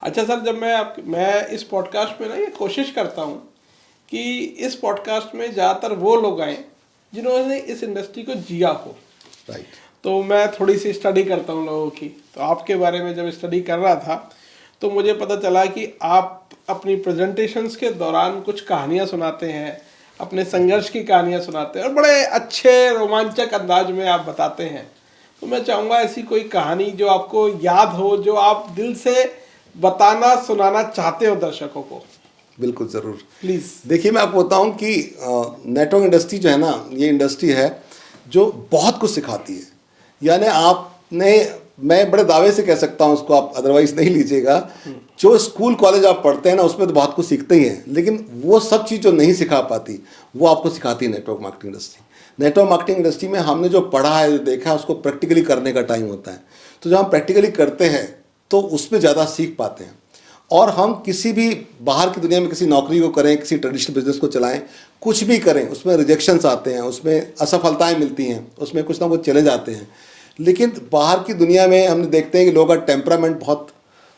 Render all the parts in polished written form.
अच्छा सर, जब मैं इस पॉडकास्ट में ना ये कोशिश करता हूँ कि इस पॉडकास्ट में ज़्यादातर वो लोग आए जिन्होंने इस इंडस्ट्री को जिया हो। राइट। तो मैं थोड़ी सी स्टडी करता हूँ लोगों की, तो आपके बारे में जब स्टडी कर रहा था तो मुझे पता चला कि आप अपनी प्रेजेंटेशंस के दौरान कुछ कहानियाँ सुनाते हैं, अपने संघर्ष की कहानियाँ सुनाते हैं और बड़े अच्छे रोमांचक अंदाज में आप बताते हैं। तो मैं चाहूँगा ऐसी कोई कहानी जो आपको याद हो, जो आप दिल से बताना सुनाना चाहते हो दर्शकों को। बिल्कुल ज़रूर। प्लीज़। देखिए, मैं आपको बताऊं कि नेटवर्क इंडस्ट्री जो है ना, ये इंडस्ट्री है जो बहुत कुछ सिखाती है। यानी मैं बड़े दावे से कह सकता हूं, उसको आप अदरवाइज नहीं लीजिएगा। जो स्कूल कॉलेज आप पढ़ते हैं ना, उसमें तो बहुत कुछ सीखते ही हैं, लेकिन वो सब चीज़ जो नहीं सिखा पाती वो आपको सिखाती है network marketing industry. Network marketing industry में हमने जो पढ़ा है, जो देखा है, उसको प्रैक्टिकली करने का टाइम होता है। तो जब हम प्रैक्टिकली करते हैं तो उसमें ज़्यादा सीख पाते हैं। और हम किसी भी बाहर की दुनिया में किसी नौकरी को करें, किसी ट्रेडिशनल बिजनेस को चलाएं, कुछ भी करें, उसमें रिजेक्शंस आते हैं, उसमें असफलताएं मिलती हैं, उसमें कुछ ना कुछ चले जाते हैं। लेकिन बाहर की दुनिया में हमने देखते हैं कि लोगों का टेम्परामेंट बहुत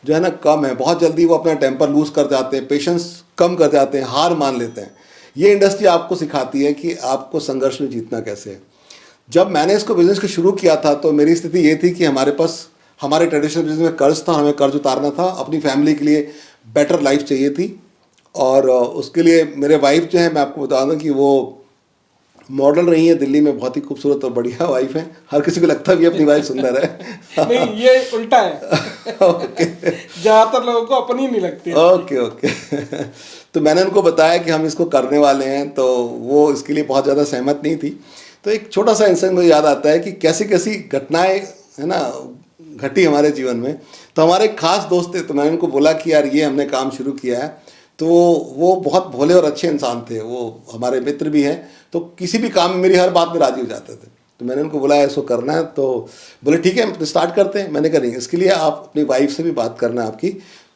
जो है ना कम है, बहुत जल्दी वो अपना टेम्पर लूज़ कर जाते हैं, पेशेंस कम कर जाते हैं, हार मान लेते हैं। ये इंडस्ट्री आपको सिखाती है कि आपको संघर्ष में जीतना कैसे है। जब मैंने इसको बिज़नेस को शुरू किया था तो मेरी स्थिति ये थी कि हमारे पास हमारे ट्रेडिशनल बिजनेस में कर्ज था, हमें कर्ज उतारना था, अपनी फैमिली के लिए बेटर लाइफ चाहिए थी। और उसके लिए मेरे वाइफ जो है, मैं आपको बता दूं कि वो मॉडल रही है दिल्ली में, बहुत ही खूबसूरत और बढ़िया वाइफ है। हर किसी को लगता भी अपनी वाइफ सुंदर है। नहीं, ये उल्टा है। ओके। ज़्यादातर लोगों को अपनी नहीं लगती। ओके। तो मैंने उनको बताया कि हम इसको करने वाले हैं, तो वो इसके लिए बहुत ज़्यादा सहमत नहीं थी। तो एक छोटा सा इंसिडेंट मुझे याद आता है कि कैसी कैसी घटनाएं है ना घटी हमारे जीवन में। तो हमारे एक खास दोस्त थे, तो मैंने उनको बोला कि यार ये हमने काम शुरू किया है। तो वो बहुत भोले और अच्छे इंसान थे, वो हमारे मित्र भी हैं, तो किसी भी काम में मेरी हर बात में राजी हो जाते थे। तो मैंने उनको बोला इसको करना है, तो बोले ठीक है हम स्टार्ट करते हैं। मैंने कहा नहीं, इसके लिए आप अपनी वाइफ से भी बात करना है आपकी।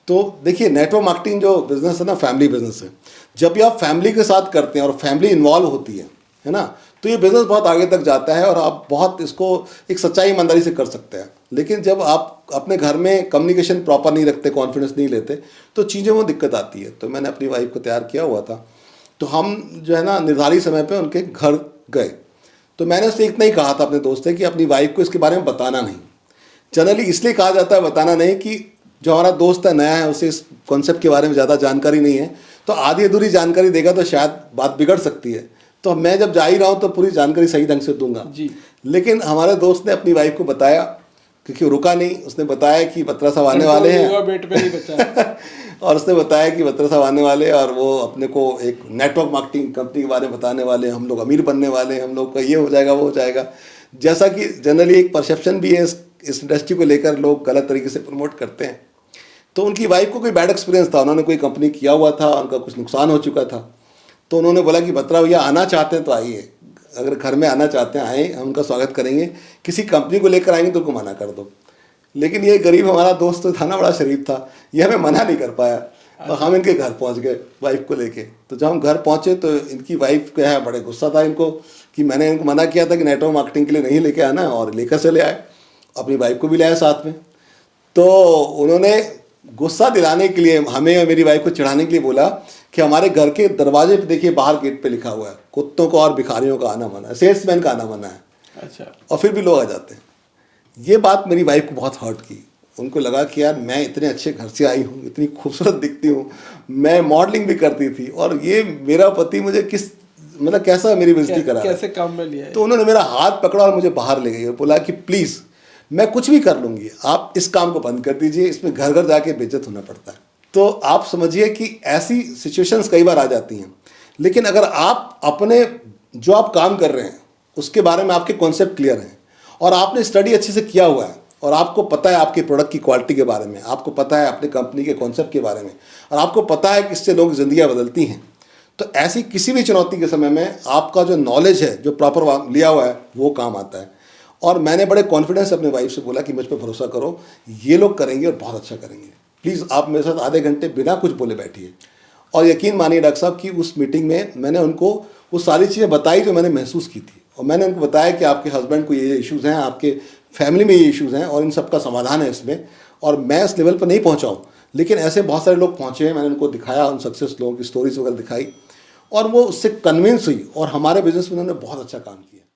तो देखिए, नेटवर्क मार्केटिंग जो बिज़नेस है ना, फैमिली बिजनेस है। जब भी आप फैमिली के साथ करते हैं और फैमिली इन्वॉल्व होती है ना, तो ये बिज़नेस बहुत आगे तक जाता है और आप बहुत इसको एक सच्चाई ईमानदारी से कर सकते हैं। लेकिन जब आप अपने घर में कम्युनिकेशन प्रॉपर नहीं रखते, कॉन्फिडेंस नहीं लेते, तो चीज़ें वो दिक्कत आती है। तो मैंने अपनी वाइफ को तैयार किया हुआ था, तो हम जो है ना निर्धारित समय पे उनके घर गए। तो मैंने उससे इतना ही कहा था अपने दोस्त से कि अपनी वाइफ को इसके बारे में बताना नहीं। जनरली इसलिए कहा जाता है बताना नहीं कि जो हमारा दोस्त है, नया है, उसे इस कॉन्सेप्ट के बारे में ज़्यादा जानकारी नहीं है, तो आधी अधूरी जानकारी देगा तो शायद बात बिगड़ सकती है। तो मैं जब जा ही रहा हूँ तो पूरी जानकारी सही ढंग से दूंगा जी। लेकिन हमारे दोस्त ने अपनी वाइफ को बताया, क्योंकि वो रुका नहीं, उसने बताया कि बत्रा साहब आने वाले हैं। बेट पे नहीं बचा। और उसने बताया कि बत्रा साहब आने वाले हैं और वो अपने को एक नेटवर्क मार्केटिंग कंपनी के बारे में बताने वाले हैं, हम लोग अमीर बनने वाले हैं, हम लोग का ये हो जाएगा वो हो जाएगा। जैसा कि जनरली एक परसेप्शन भी है इस इंडस्ट्री को लेकर, लोग गलत तरीके से प्रमोट करते हैं। तो उनकी वाइफ को कोई बैड एक्सपीरियंस था, उन्होंने कोई कंपनी किया हुआ था, उनका कुछ नुकसान हो चुका था। तो उन्होंने बोला कि बत्रा भैया आना चाहते हैं तो आइए, अगर घर में आना चाहते हैं आए, हम उनका स्वागत करेंगे। किसी कंपनी को लेकर आएंगे तो उनको मना कर दो। लेकिन ये गरीब हमारा दोस्त तो था ना, बड़ा शरीफ था, ये हमें मना नहीं कर पाया। तो हम इनके घर पहुंच गए वाइफ को लेके। तो जब हम घर पहुंचे तो इनकी वाइफ क्या है, बड़े गुस्सा था इनको कि मैंने इनको मना किया था कि नेटवर्क मार्केटिंग के लिए नहीं लेके आना, और लेकर चले आए, अपनी वाइफ को भी लाया साथ में। तो उन्होंने गुस्सा दिलाने के लिए, हमें और मेरी वाइफ को चिढ़ाने के लिए बोला कि हमारे घर के दरवाजे पे देखिए, बाहर गेट पे लिखा हुआ है कुत्तों को और भिखारियों का आना मना है, सेल्समैन का आना मना है। अच्छा। और फिर भी लोग आ जाते हैं। ये बात मेरी वाइफ को बहुत हर्ट की। उनको लगा कि यार मैं इतने अच्छे घर से आई हूँ, इतनी खूबसूरत दिखती हूँ, मैं मॉडलिंग भी करती थी, और ये मेरा पति मुझे किस मतलब कैसा मेरी बेइज्जती करा, कैसे काम में लिया है। तो उन्होंने मेरा हाथ पकड़ा और मुझे बाहर ले गई और बोला कि प्लीज़ मैं कुछ भी कर लूँगी, आप इस काम को बंद कर दीजिए, इसमें घर घर जाके बेइज्जत होना पड़ता है। तो आप समझिए कि ऐसी सिचुएशंस कई बार आ जाती हैं। लेकिन अगर आप अपने जो आप काम कर रहे हैं उसके बारे में आपके कॉन्सेप्ट क्लियर हैं, और आपने स्टडी अच्छे से किया हुआ है, और आपको पता है आपके प्रोडक्ट की क्वालिटी के बारे में, आपको पता है अपने कंपनी के कॉन्सेप्ट के बारे में, और आपको पता है कि इससे लोग ज़िंदगियाँ बदलती हैं, तो ऐसी किसी भी चुनौती के समय में आपका जो नॉलेज है, जो प्रॉपर लिया हुआ है, वो काम आता है। और मैंने बड़े कॉन्फिडेंस से अपने वाइफ से बोला कि मुझ पर भरोसा करो, ये लोग करेंगे और बहुत अच्छा करेंगे, प्लीज़ आप मेरे साथ आधे घंटे बिना कुछ बोले बैठिए। और यकीन मानिए डॉक्टर साहब कि उस मीटिंग में मैंने उनको वो सारी चीज़ें बताई जो मैंने महसूस की थी, और मैंने उनको बताया कि आपके हस्बैंड को ये इश्यूज़ हैं, आपके फैमिली में ये इश्यूज़ हैं, और इन सब का समाधान है इसमें, और मैं इस लेवल पर नहीं पहुँचा हूँ, लेकिन ऐसे बहुत सारे लोग पहुँचे हैं, मैंने उनको दिखाया, उन सक्सेस लोगों की स्टोरीज वगैरह दिखाई और वो उससे कन्विंस हुई और हमारे बिजनेस में उन्होंने बहुत अच्छा काम किया।